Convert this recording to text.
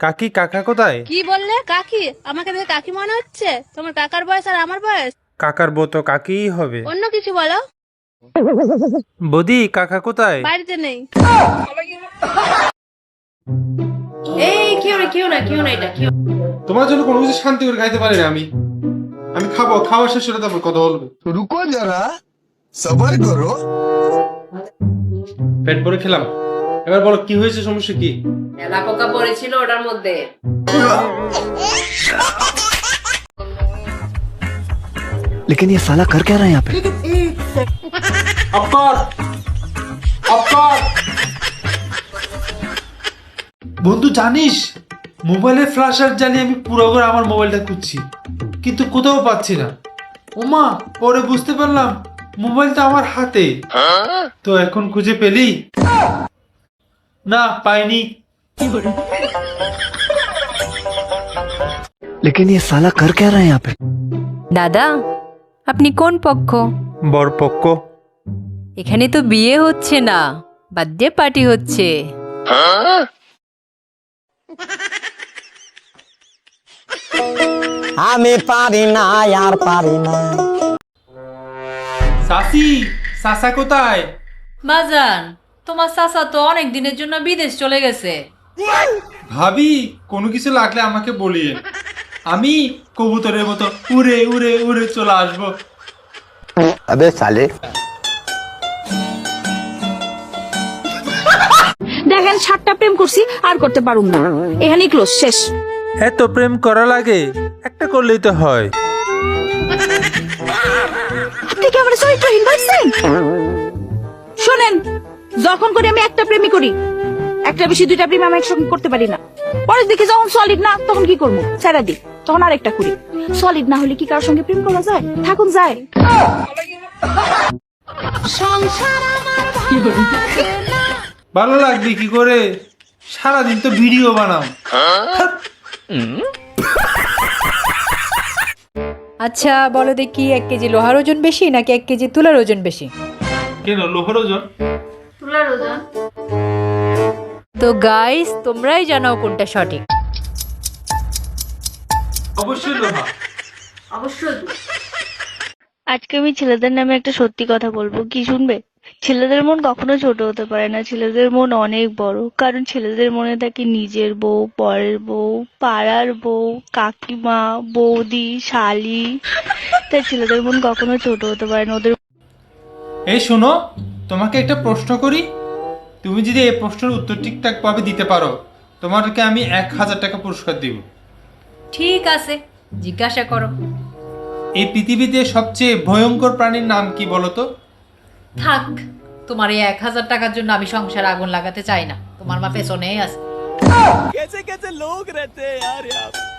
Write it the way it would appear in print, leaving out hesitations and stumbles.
কাকি কাকা কোথায়? কি বললে? কাকি? আমাকে দেখে কাকি মনে হচ্ছে? তোমার কাকার বয়স আর আমার বয়স? কাকার বউ তো কাকিই হবে। অন্য কিছু বলো। বৌদি কাকা কোথায়? বাড়িতে নেই। এই কেউ না এটা কেউ। তোমার জন্য কোনো কিছু শান্তি করে খাইতে পারি না আমি। আমি খাবো, খাওয়া শেষ হলে তারপর কথা বলবো। रुको जरा सबर करो। পেট ভরে খেলাম, এবার বলো কি হয়েছে, সমস্যা কি? মেলা পোকা পড়েছিল ওটার মধ্যে। लेकिन ये साला कर क्या रहा है यहाँ पे? আব্বার আব্বার বন্ধু জানিস, মোবাইলের ফ্ল্যাশার জ্বালিয়ে আমি পুরো করে আমার মোবাইলটা খুঁজছি, কিন্তু কোথাও পাচ্ছি না। ওমা, পরে বুঝতে পারলাম মোবাইলটা আমার হাতে। তো এখন খুঁজে পেলি? না, পাইনি। लेकिन ये साला कर क्या रहा है यहाँ पे? দাদা, আপনি কোন পক্ষ? বরপক্ষ। এখানে তো বিয়ে হচ্ছে না, বার্থডে পার্টি হচ্ছে। আমি পারি না আর পারি না। সাসি, সাসা কোথায়? বাজান, তোমার চাচা তো অনেক দিনের জন্য বিদেশ চলে গেছে। ভাবি, কোনো কিছু লাগলে আমাকে বলিয়েন, আমি কবুতরের মতো উড়ে উড়ে উড়ে চলে আসবো। अबे साले। দেখেন 7টা প্রেম করছি, আর করতে পারুম না, এখানেই ক্লোজ, শেষ। এত প্রেম করা লাগে? একটা করলেই তো হয়। আপনি কি আমার চরিত্রহীন ভাবছেন? শোনেন, যখন করে আমি একটা প্রেমই করি, একটা বেশি 2টা প্রেম আমি একসঙ্গে করতে পারি না। পরে দেখি যখন সলিড না, তখন কি করবো? ছেড়া দিই, তখন আরেকটা করি। সলিড না হলে কি কারোর সঙ্গে প্রেম করা যায়? থাকুন যায়। ভালো লাগবে কি করে? সারাদিন তো ভিডিও বানাও। আচ্ছা বলো দেখি, 1 কেজি লোহার ওজন বেশি নাকি 1 কেজি তুলার ওজন বেশি? কেন, লোহার ওজন? তুলার ওজন। তো গাইস, তোমরাই জানাও কোনটা সঠিক। অবশ্যই লোহা। অবশ্যই। আজকে আমি ছেলেদের নামে একটা সত্যি কথা বলবো, কি শুনবে? ছেলেদের মন কখনো ছোট হতে পারে না, ছেলেদের মন অনেক বড়। কারণ ছেলেদের মনে থাকে নিজের বউ, পরের বউ, পাড়ার বউ, কাকিমা, বৌদি, শালি। তাই ছেলেদের মন কখনো ছোট হতে পারে না। ওদের এই শোনো, তোমাকে একটা প্রশ্ন করি, তুমি যদি এই প্রশ্নের উত্তর ঠিকঠাক ভাবে দিতে পারো, তোমাকে আমি 1000 টাকা পুরস্কার দিব। ঠিক আছে, জিজ্ঞাসা করো। এই পৃথিবীতে সবচেয়ে ভয়ঙ্কর প্রাণীর নাম কি বলো তো? থাক, তোমার এই 1000 টাকার জন্য আমি সংসারে আগুন লাগাতে চাই না। তোমার মা পেছনেই আছে। कैसे कैसे लोग रहते हैं यार यहाँ पे।